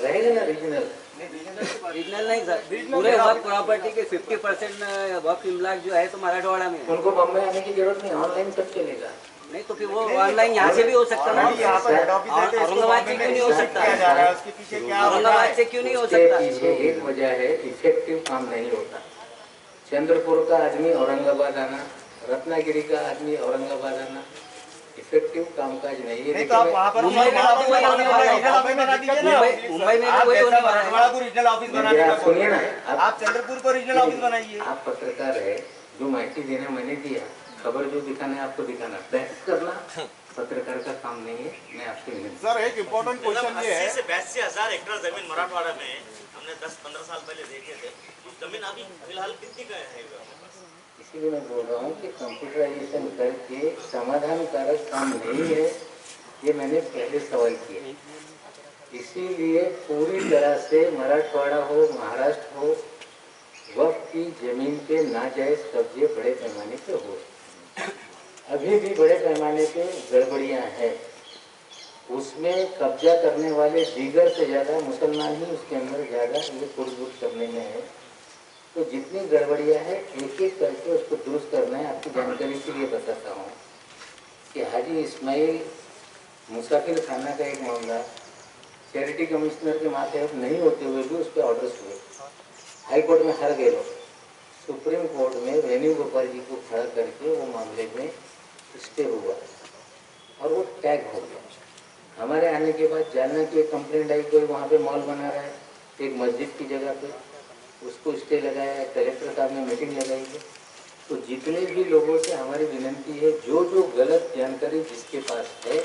रहेगा ना regional. Regional नहीं सर, पूरे वक्त प्रॉपर्टी के 50% वक्त इमलाक जो है तो मराठवाड़ा में है। उनको बम्बई आने की जरूरत नहीं, ऑनलाइन सब चलेगा। नहीं तो फिर वो ऑनलाइन यहाँ से भी हो सकता है ना, औरंगाबाद से क्यों नहीं हो सकता? औरंगाबाद से क्यों नहीं हो सकता? पीछे एक वजह है, इफेक्टिव काम नहीं होता। चंद्रपुर का आदमी औरंगाबाद आना, रत्नागिरी का आदमी औरंगाबाद आना, इफेक्टिव कामकाज नहीं है। मुंबई में तो वही होने वाला है, मुंबई में तो वही होने वाला है। को रीजनल ऑफिस बनाने का सुनिए ना, आप चंद्रपुर को रीजनल ऑफिस बनाइए। आप पत्रकार है, जो माहिती देना मैंने दिया, खबर जो दिखाना है आपको दिखाना, बहस करना पत्रकार का काम नहीं है। मैं आपसे विनती। सर एक इम्पोर्टेंट क्वेश्चन ये है, 80 से 82,000 एकड़ जमीन मराठवाड़ा में हमने 10-15 साल पहले देखे थे। जमीन अभी फिलहाल कितनी का है? इसीलिए मैं बोल रहा हूँ कि कंप्यूटराइजेशन करके समाधान कारक काम नहीं है, ये मैंने पहले सवाल किया। इसीलिए पूरी तरह से मराठवाड़ा हो, महाराष्ट्र हो, वक्त की जमीन पे नाजायज कब्जे बड़े पैमाने पे हो। अभी भी बड़े पैमाने पे गड़बड़ियां हैं। उसमें कब्जा करने वाले दीगर से ज्यादा मुसलमान ही उसके अंदर ज्यादा ये फुट करने में है। तो जितनी गड़बड़ियां है एक एक करके उसको दुरुस्त करना है। आपकी जानकारी के लिए बताता हूँ कि हाजी इस्माइल मुसाफिर खाना का एक मामला चैरिटी कमिश्नर के माथे अब नहीं होते हुए भी उस पर ऑर्डर्स हुए, हाई कोर्ट में हार गए लोग। सुप्रीम कोर्ट में वेणुगोपाल जी को खड़ा करके वो मामले में स्टे हुआ और वो टैग हो गया। हमारे आने के बाद जालना की एक कंप्लेंट आई, कोई वहाँ पे मॉल बना रहा है एक मस्जिद की जगह पे, उसको स्टे लगाया, कलेक्टर साहब ने मीटिंग लगाई है। तो जितने भी लोगों से हमारी विनती है, जो जो गलत जानकारी जिसके पास है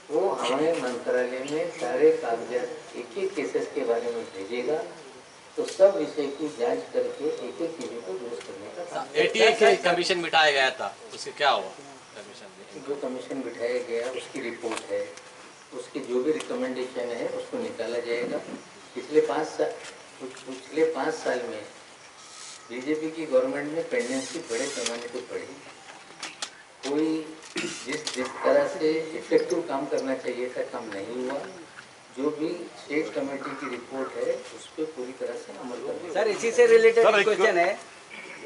वो हमें मंत्रालय में सारे कागजात एक एक केसेस के बारे में भेजेगा, तो सब विषय की जांच करके एक एक चीजों को दुरुस्त करने का काम। एटीए कमीशन बिठाया गया था, उससे क्या हुआ? जो कमीशन बिठाया गया उसकी रिपोर्ट है, उसकी जो भी रिकमेंडेशन है उसको निकाला जाएगा। पिछले 5 साल में बीजेपी की गवर्नमेंट में पेंडेंसी बड़े पैमाने पर बढ़ी। कोई जिस तरह से इफेक्टिव काम करना चाहिए था काम नहीं हुआ। जो भी स्टेट कमेटी की रिपोर्ट है उस पर पूरी तरह से अमल करना। सर इसी से रिलेटेड क्वेश्चन है,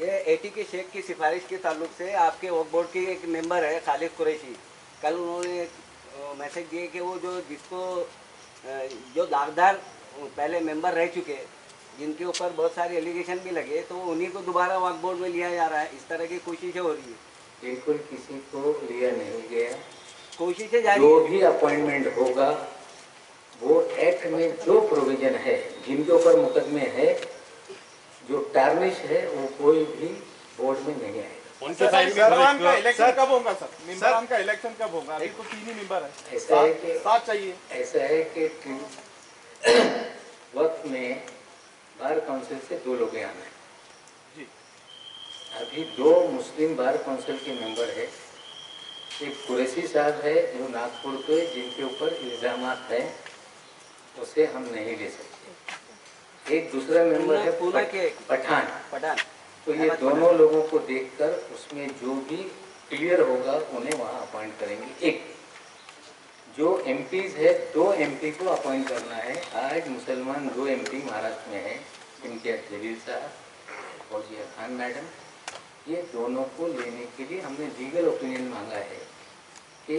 ये एटी के शेख की सिफारिश के ताल्लुक से आपके वक्फ बोर्ड की एक मेंबर है खालिद कुरैशी, कल उन्होंने मैसेज दिए कि वो जो दागदार पहले मेंबर रह चुके, जिनके ऊपर बहुत सारे एलिगेशन भी लगे, तो उन्हीं को दोबारा वक्फ बोर्ड में लिया जा रहा है। इस तरह की कोशिशें हो रही है। बिल्कुल किसी को लिया नहीं गया, कोशिशें जारी। जो भी अपॉइंटमेंट होगा वो एक्ट में जो प्रोविजन है, जिनके ऊपर मुकदमे है, जो टार्निश है, वो कोई भी बोर्ड में नहीं आएगा। मेंबरान का इलेक्शन कब होगा सर? मेंबरान का इलेक्शन कब होगा? अभी तो 3 ही मेंबर है। ऐसा है कि 7 चाहिए। ऐसा है कि वक्त में बार काउंसिल से 2 लोग आना है जी। अभी 2 मुस्लिम बार काउंसिल के मेंबर है। एक कुरैशी साहब है जो नागपुर पे, जिनके ऊपर इल्जामात हैं, उसे हम नहीं ले सकते। एक दूसरा मेंबर है पठान। तो ये दोनों लोगों को देखकर उसमें जो भी क्लियर होगा उन्हें वहाँ अपॉइंट करेंगे। एक जो एमपीज है, 2 एमपी को अपॉइंट करना है। आज मुसलमान 2 एमपी महाराष्ट्र में है, इम्तियाज जलील साहब, फौजिया खान मैडम, ये दोनों को लेने के लिए हमने लीगल ओपिनियन मांगा है कि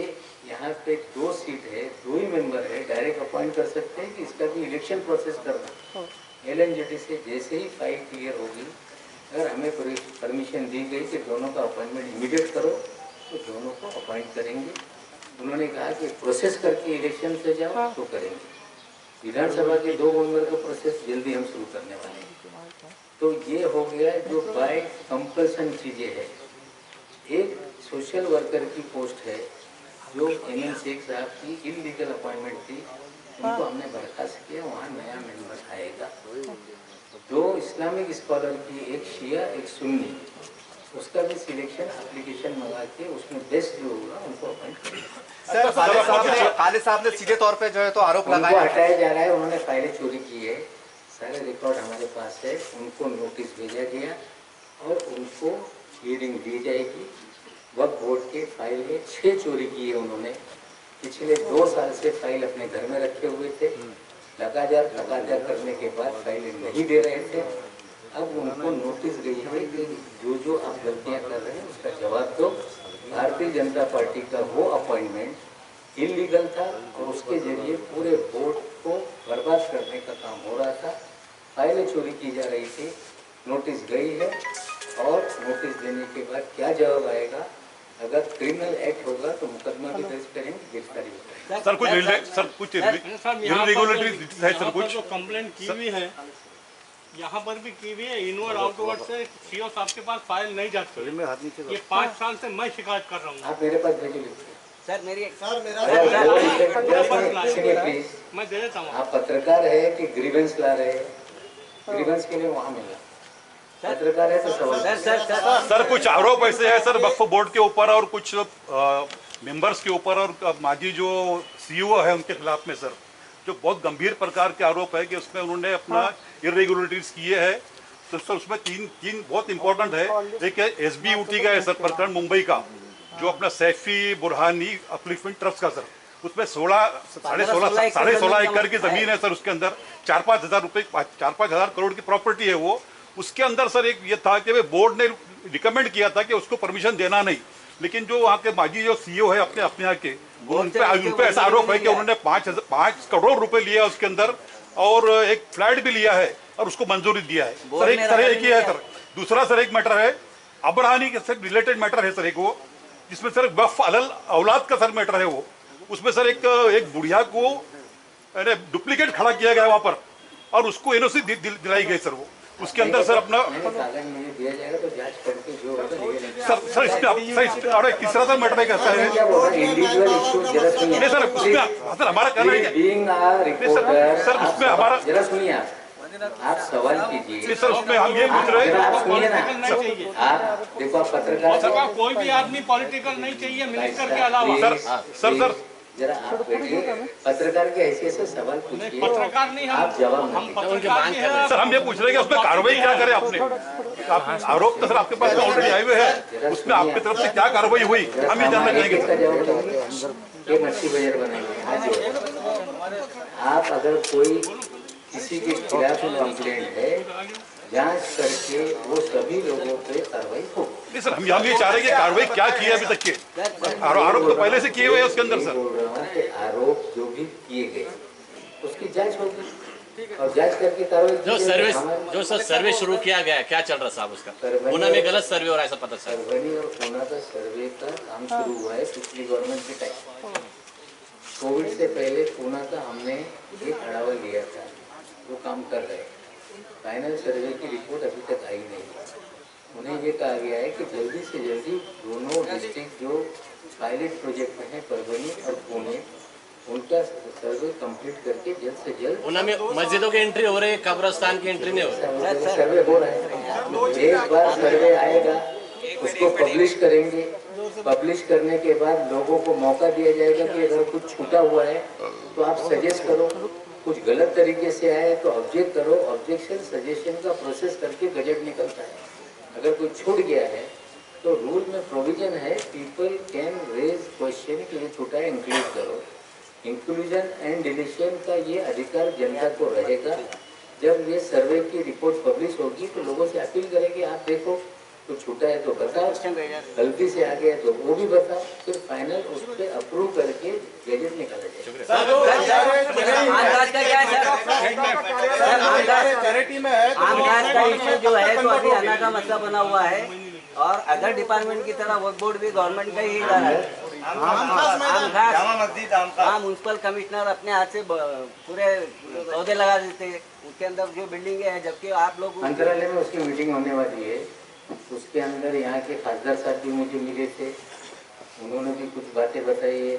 यहाँ पे 2 सीट है, 2 ही मेंबर है, डायरेक्ट अपॉइंट कर सकते हैं कि इसका भी इलेक्शन प्रोसेस करना। LNJT से जैसे ही फाइल क्लियर होगी, अगर हमें परमिशन दी गई कि दोनों का अपॉइंटमेंट इमीडिएट करो, तो दोनों को अपॉइंट करेंगे। उन्होंने कहा कि प्रोसेस करके इलेक्शन से जाओ तो करेंगे। विधानसभा के 2 मेंबर का प्रोसेस जल्दी हम शुरू करने वाले हैं। तो ये हो गया जो बाय कंपल्सन चीजें है। एक सोशल वर्कर की पोस्ट है जो एमएन शेख साहब की इलीगल अपॉइंटमेंट थी, उनको हमने बर्खास्त किया, वहाँ नया मेंबर आएगा। 2 इस्लामिक स्कॉलर की, एक शिया एक सुन्नी, उसका भी सिलेक्शन एप्लीकेशन मंगा के उसमें बेस्ट जो होगा उनको अपॉइंट करेंगे। सर खालिद साहब ने सीधे तौर पे जो है तो आरोप लगाया, हटाया जा रहा है। उन्होंने फाइलें चोरी की है, सारे रिकॉर्ड हमारे पास है। उनको नोटिस भेजा गया और उनको हियरिंग दी जाएगी। वक्फ बोर्ड के फाइल में 6 चोरी की है उन्होंने। पिछले 2 साल से फाइल अपने घर में रखे हुए थे। लगातार करने के बाद फाइलें नहीं दे रहे थे। अब उनको नोटिस गई है कि जो आप गलतियां कर रहे हैं उसका जवाब दो। भारतीय जनता पार्टी का वो अपॉइंटमेंट इलीगल था और उसके जरिए पूरे वोट को बर्बाद करने का काम हो रहा था। फाइलें चोरी की जा रही थी। नोटिस गई है और नोटिस देने के बाद क्या जवाब आएगा, अगर क्रिमिनल एक्ट होगा तो मुकदमा भी दर्ज करेंगे, गिरफ्तारी भी करेंगे। सर कुछ इरेगुलरिटीज है सर, कुछ जो कंप्लेंट की हुई है यहाँ पर भी की हुई है। इनवर्ड आउटवर्ड से सीओ साहब के पास फाइल नहीं जाती। ये 5 साल से मैं शिकायत कर रहा हूँ। आप मेरे पास भेजो लिख के। सर मेरी प्लीज, मैं दे देता हूँ। आप पत्रकार है कि ग्रीवेंस ला रहे हैं? ग्रीवेंस के लिए वहाँ मिला, पत्रकार है तो सवाल। सर कुछ आरोप ऐसे है सर वक्फ बोर्ड के ऊपर और कुछ मेंबर्स के ऊपर और माजी जो सीईओ है उनके खिलाफ में सर, जो बहुत गंभीर प्रकार के आरोप है कि उसमें उन्होंने अपना इरेगुलरिटीज किए हैं। तो सर उसमें तीन बहुत इंपॉर्टेंट है। एक है SBUT का है सर प्रकरण मुंबई का, जो अपना सैफी बुरहानी अपलिफ्टमेंट ट्रस्ट का सर, उसमें 16.5 एकड़ की जमीन है सर। उसके अंदर 4-5 हज़ार रुपये 4-5 हज़ार करोड़ की प्रॉपर्टी है वो। उसके अंदर सर एक ये था कि बोर्ड ने रिकमेंड किया था कि उसको परमिशन देना नहीं, लेकिन जो वहाँ के माजी जो सीईओ है अपने यहाँ के, उन पे ऐसा आरोप है कि उन्होंने 5 करोड़ रुपए लिया उसके अंदर और एक फ्लैट भी लिया है और उसको मंजूरी दिया है सर। एक ही है सर। दूसरा सर एक मैटर है अबरानी के सर रिलेटेड मैटर है सर, एक वो जिसमें सर वक्फ अलल औलाद का सर मैटर है वो। उसमें सर एक बुढ़िया को डुप्लीकेट खड़ा किया गया वहाँ पर और उसको एनओसी दिलाई गई सर। वो उसके अंदर सर अपना दिया जाएगा तो जांच करके जो सर इसमें और एक तीसरा सर मैटर कैसा है नहीं सर उसमें सर हमारा कहना है सर उसमें हमारा जरा सुनिए, आप सवाल कीजिए सर। उसमें हम ये पूछ रहे हैं, सुनिए ना, आप देखो आप पत्रकार, कोई भी आदमी पॉलिटिकल नहीं चाहिए मिनिस्टर के अलावा। सर जरा आप बैठिए, पत्रकार के हैसियत से सवाल पूछिए। पत्रकार नहीं, आप जवाब हम पत्रकार भी हैं। सर हम ये पूछ रहे हैं कि उसमें कार्रवाई क्या करे आपने? आरोप तो सर आपके पास ऑलरेडी आए हुए हैं, उसमें आपकी तरफ से क्या कार्रवाई हुई हम ये जानना चाहेंगे। ये मच्छी बाजार बनाएंगे। आप अगर कोई किसी के खिलाफ कंप्लेंट है, जांच करके वो सभी लोगों पे कार्रवाई हो। नहीं सर हम ये चाह रहे हैं कि कार्रवाई क्या की है अभी तक के? आरोप तो पहले से किए हुए हैं उसके अंदर सर। बोल रहा हूँ कि आरोप जो भी किए गए उसकी जांच होगी और जांच करके कार्रवाई। जो सर सर्वे शुरू किया गया है क्या चल रहा है साहब उसका? ऊना में गलत सर्वे हो रहा है ऐसा पता चला। परभनी और ऊना का सर्वे का काम शुरू हुआ है पिछली गवर्नमेंट के टाइम। कोविड से पहले ऊना का हमने एक बढ़ावा लिया था, वो काम कर रहे हैं। फाइनल सर्वे की रिपोर्ट अभी तक आई नहीं। उन्हें ये कहा गया है कि जल्दी से जल्दी दोनों डिस्ट्रिक्ट जो पायलट प्रोजेक्ट हैं परभनी और पुणे, उनका सर्वे कंप्लीट करके जल्द से जल्द। ऊना में मस्जिदों की एंट्री हो रही है, कब्रिस्तान की एंट्री नहीं हो रही। सर्वे हो रहा है। एक बार सर्वे आएगा उसको पब्लिश करेंगे। पब्लिश करने के बाद लोगों को मौका दिया जाएगा कि अगर कुछ छूटा हुआ है तो आप सजेस्ट करो, कुछ गलत तरीके से आए तो ऑब्जेक्ट करो। ऑब्जेक्शन सजेशन का प्रोसेस करके गजट निकलता है। अगर कोई छूट गया है तो रूल में प्रोविजन है, पीपल कैन रेज क्वेश्चन कि ये छूटा है इंक्लूड करो। इंक्लूजन एंड डिलीशन का ये अधिकार जनता को रहेगा। जब ये सर्वे की रिपोर्ट पब्लिश होगी तो लोगों से अपील करेंगे, आप देखो तो छूटा है तो बताओ, गलती से आ गया तो वो भी बताओ, फिर फाइनल उस पर अप्रूव करके गैजेट निकाला जाए। जो है तो अभी आना का मसला बना हुआ है और अदर डिपार्टमेंट की तरह वर्क बोर्ड भी गवर्नमेंट का ही इदारा है। म्युनिसिपल कमिश्नर अपने हाथ से पूरे पौधे लगा देते हैं उसके अंदर जो बिल्डिंग है, जबकि आप लोग मंत्रालय में उसकी मीटिंग होने वाली है। उसके अंदर यहाँ के खासदार साहब भी मुझे मिले थे, उन्होंने भी कुछ बातें बताई है।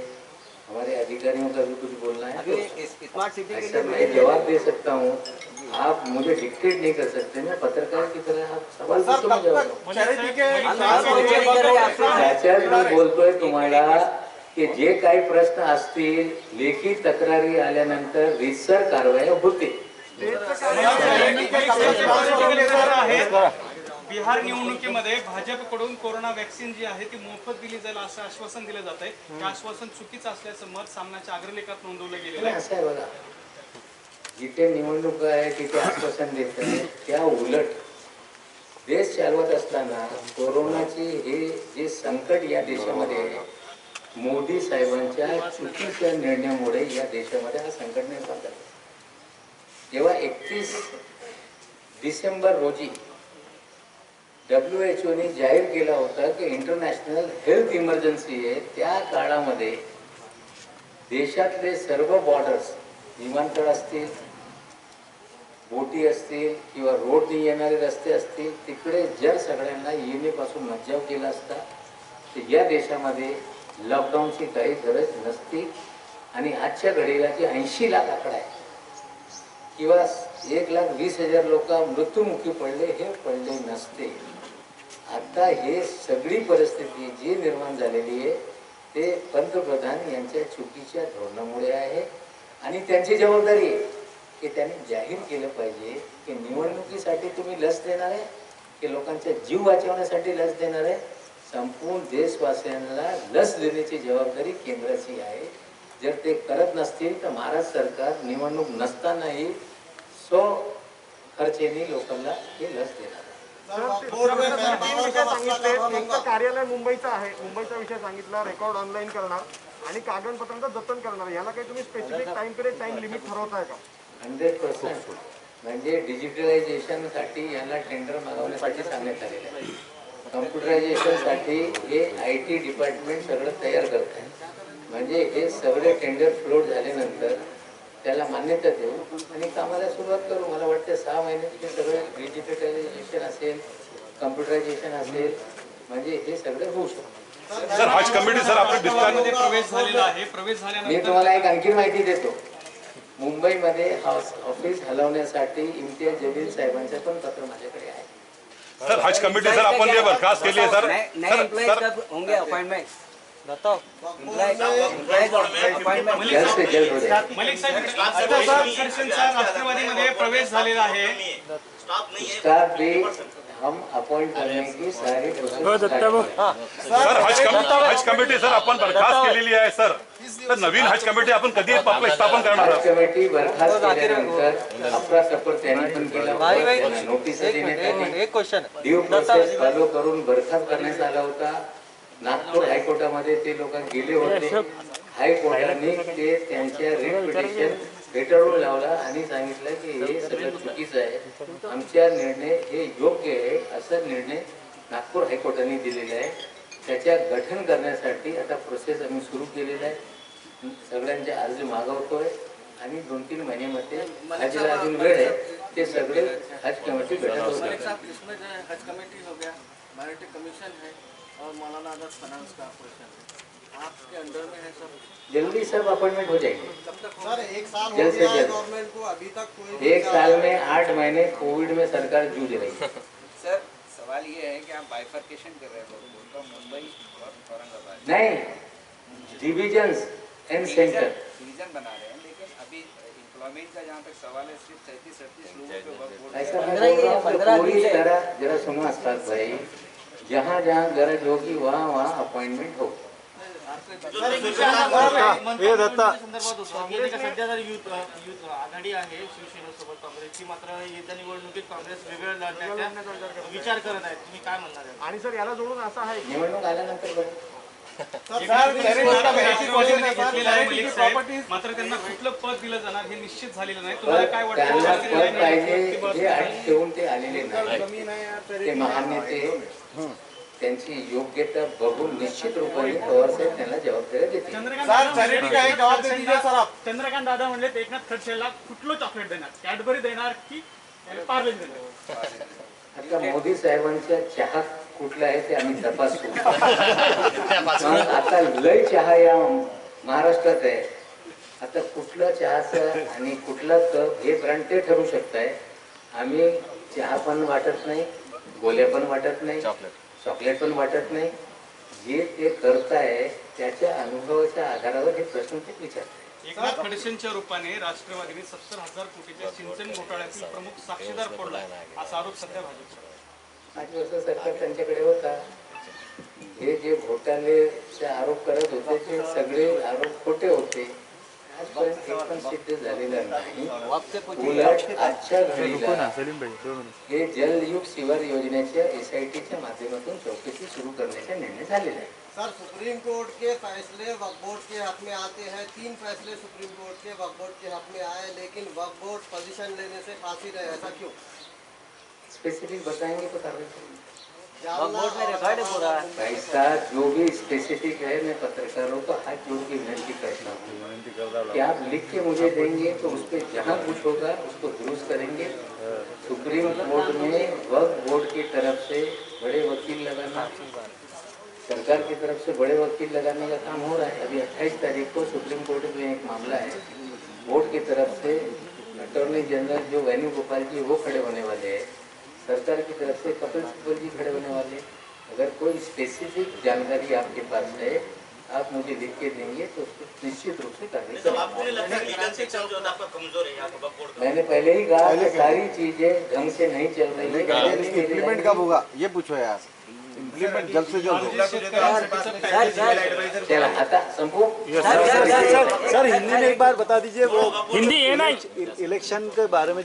हमारे अधिकारियों का भी कुछ बोलना है तो स्मार्ट सिटी के ऐसा मैं जवाब दे सकता हूँ। आप मुझे डिक्टेट नहीं कर सकते ना, पत्रकार की तरह आप सवाल पूछो मैं जवाब बोलतोय तुम्हाला की जे काही प्रश्न असतील लेखी तक्रारी आल्यानंतर रीतसर कारवाई होते। बिहार निवडणुकीमध्ये भाजपकडून कोरोना वॅक्सिन जी आहे ती मोफत दिली जाईल असं आश्वासन दिलं जात आहे। हे आश्वासन चुकीचं असल्याचं मत सामनाच्या अग्रलेखात नोंदवलं गेलेलं आहे। असं आहे बघा, जिथे निवडणूक आहे तिथे आश्वासन देत आहे, त्या उलट देश चालवत असताना कोरोनाची हे जे संकट या देशामध्ये आहे, मोदी साहेबांच्या चुकीच्या निर्णयामुळे या देशामध्ये हा संकट निर्माण झाला. जेव्हा 31 डिसेंबर रोजी WHO जाहीर केला होता की इंटरनॅशनल हेल्थ इमर्जन्सी आहे, त्या काळामध्ये देशातले सर्व बॉर्डर्स, विमानतळ असतील, बोटी असतील किंवा रोडने येणारे रस्ते असतील, तिकडे जर सगळ्यांना येण्यापासून मज्जाव केला असता तर या देशामध्ये लॉकडाऊनची काही गरज नसती आणि आजच्या घडीला जी 80 लाख आकडा आहे किंवा 1,20,000 लोक मृत्युमुखी पडले, हे पडले नसते. आता हे सगळी परिस्थिती जी निर्माण झालेली आहे ते पंतप्रधान यांच्या चुकीच्या धोरणामुळे आहे आणि त्यांची जबाबदारी आहे की त्यांनी जाहीर केलं पाहिजे की निवडणुकीसाठी तुम्ही लस देणार आहे की लोकांचा जीव वाचवण्यासाठी लस देणार आहे. संपूर्ण देशवासियांना लस देण्याची जबाबदारी केंद्राची आहे. जर ते करत नसतील तर महाराष्ट्र सरकार निवडणूक नसतानाही खर्चेने लोकांना हे लस देणार. एक तर कार्यालय मुंबईचं आहे, मुंबईचा विषय सांगितला, रेकॉर्ड ऑनलाईन करणार आणि कागदपत्रांचं जतन करणार. याला काही तुम्ही specific time period, time limit ठरवताय का? 100% म्हणजे डिजिटलायझेशनसाठी यांना टेंडर मागवण्यासाठी सांगण्यात आलेलं आहे. कम्प्युटरायझेशनसाठी हे IT डिपार्टमेंट सगळं तयार करत आहे. म्हणजे हे सगळे टेंडर फ्लोट झाल्यानंतर त्याला मान्यता देऊ आणि कामाला सुरुवात करू. मला वाटतं 6 महिन्यात ते सगळं डिजिटलायझेशन असेल, कम्प्युटरायझेशन असेल, म्हणजे हे सगळं होऊ शकतं. सर हज कमिटी सर आपल्या डिस्चार्ज प्रवेश झालेला आहे. प्रवेश झाल्यानंतर मी तुम्हाला एक आणखी माहिती देतो. मुंबईमध्ये ऑफिस हलवण्यासाठी इम्तियाज जलील साहेबांचं पण पत्र माझ्याकडे आहे. सर हज कमिटी सर अपन ये बर्खास्त के लिए सर नए एम्प्लॉय कब होंगे अपॉइंटमेंट बताओ. जल्द से जल्द हो जाए. मलिक साहेब राष्ट्रवादीमध्ये प्रवेश झालेला आहे. स्टाफ नहीं है. स्टाफ भी हम अपॉइंट करने की सारी प्रोसेस सर हज कमिटी सर आपण बरखास्त केलेली आहे सर. तर नवीन हज कमिटी आपण कधी आपलं स्थापन करणार हज आहोत? कमिटी बरखास्त केल्यानंतर आपला सपोर्ट त्यांनी पण केला होता. नोटीस देण्यात आली, ड्यू प्रोसेस फॉलो करून बरखास्त करण्यात आला होता. नागपूर हायकोर्टामध्ये ते लोक गेले होते. हायकोर्टाने ते त्यांच्या रिट पिटिशन फेटाळून लावला आणि सांगितलं की हे सगळं चुकीचं आहे, आमचा निर्णय हे योग्य आहे, असा निर्णय नागपूर हायकोर्टाने दिलेला आहे. त्याच्या गठन करण्यासाठी आता प्रोसेस आम्ही सुरू केलेला आहे. सगळ्यांचे अर्ज मागवतोय आणि 2-3 महिन्यामध्ये हजला अजून वेळ आहे, ते सगळे हज कमिटी गठन होते. इसमें जो है हज कमेटी हो गया, माइनॉरिटी कमीशन है और मौलाना आजाद फाइनेंस का ऑपरेशन है, आपके अंडर में है सब. जल्दी सब अपॉइंटमेंट हो जाएगी. सर 1 साल हो जल्द से गया है जल्द. गवर्नमेंट को, अभी तक कोई 1 साल में 8 महीने कोविड में सरकार जूझ रही है. सर सवाल ये है कि आप बाइफर्केशन कर रहे हैं बोलता मुंबई और औरंगाबाद नहीं, डिविजन्स एंड सेंटर डिवीजन बना रहे हैं, लेकिन अभी एम्प्लॉयमेंट का जहाँ तक सवाल है सिर्फ 37-38 लोगों पे वर्क बोर्ड. ऐसा मैं बोल रहा हूँ कि पूरी तरह जरा सुनो अस्ताद भाई, जहाँ जहाँ गरज होगी वहाँ वहाँ अपॉइंटमेंट हो. सध्या जर युथ आघाडी आहे शिवसेनेसोबत काँग्रेसची, मात्र येत्या निवडणुकीत काँग्रेस वेगळ्या लढण्याचा विचार करत आहे. तुम्ही काय म्हणणार आहे? आणि सर याला जोडून असं आहे की निवडणूक आल्यानंतर बघू. मात्र त्यांना कुठलं पद दिलं जाणार हे निश्चित झालेलं नाही. तुम्हाला काय त्यांना पद पाहिजे वाटतं? हे अट ठेवून ते आलेले नाही. जमीन आहे तरी ते महानेते त्यांची योग्यता बघून निश्चित रूपाने पवारसाहेब त्यांना जबाबदारी देतील. चंद्रकांत दादा म्हणले एकनाथ खडसेला कुठलं चॉकलेट देणार, कॅडबरी देणार की पार्ले देणार? आता मोदी साहेबांच्या चहा कुठला आहे ते आम्ही तपासू. आता लय चहा या महाराष्ट्रात आहे. आता कुठला चहाचं आणि कुठला कप हे ब्रँड ते ठरू शकताय. आम्ही चहा पण वाटत नाही, गोल्या पण वाटत नाही, चॉकलेट पण वाटत नाही. जे ते करताय त्याच्या अनुभवाच्या आधारावर हे प्रश्न ते विचारताय. एकनाथ खडसेंच्या रूपाने राष्ट्रवादीने 70,000 कोटीच्या सिंचन घोटाळ्यातील प्रमुख साक्षीदार पडला असा आरोप सध्या भाजपचा. 5 वर्ष सरकार त्यांच्याकडे होता. हे जे घोटाळेचे आरोप करत होते ते सगळे आरोप खोटे होते. आजपर्यंत एक पण सिद्ध झालेला नाही. वक्त से पूछिए. उलट आजच्या घडीला हे जलयुग शिवार योजनेच्या SITच्या माध्यमातून चौकशी सुरू करण्याचा निर्णय झालेला आहे. सर, सुप्रीम कोर्ट के फैसले वक्फ बोर्ड के हक में आते हैं. 3 फैसले सुप्रीम कोर्ट के वक्फ बोर्ड के हक में आए, लेकिन वक्फ बोर्ड पोजीशन लेने से फांसी रहे. ऐसा क्यों? स्पेसिफिक बताएंगे तो कार्रवाई करेंगे. वक्फ बोर्ड में रिकॉर्ड है पूरा. ऐसा जो भी स्पेसिफिक है, मैं पत्रकारों को हाथ जोड़ के विनती करता हूँ कि आप लिख के मुझे देंगे तो उस पर जहाँ कुछ होगा उसको दुरुस्त करेंगे. सुप्रीम कोर्ट में वक्फ बोर्ड की तरफ से बड़े वकील लगाना, सरकार की तरफ से बड़े वकील लगाने का काम हो रहा है. अभी 28 तारीख को सुप्रीम कोर्ट में एक मामला है. बोर्ड की तरफ से अटॉर्नी जनरल जो वेणुगोपाल जी वो खड़े होने वाले हैं. सरकार की तरफ से कपिल सिब्बल जी खड़े होने वाले. अगर कोई स्पेसिफिक जानकारी आपके पास है, आप मुझे लिख के देंगे तो उसको निश्चित रूप से कार्रवाई तो आपको नहीं लगता कि लीगल सेक्शन जो है आपका कमजोर है यहाँ का वक्फ बोर्ड का? मैंने पहले ही कहा कि सारी चीजें ढंग से नहीं चल रही है. इम्प्लीमेंट कब होगा ये पूछो यार. इम्प्लीमेंट जल्द से जल्द चला आता संपू. सर हिंदी में एक बार बता दीजिए वो हिंदी है ना इलेक्शन के बारे में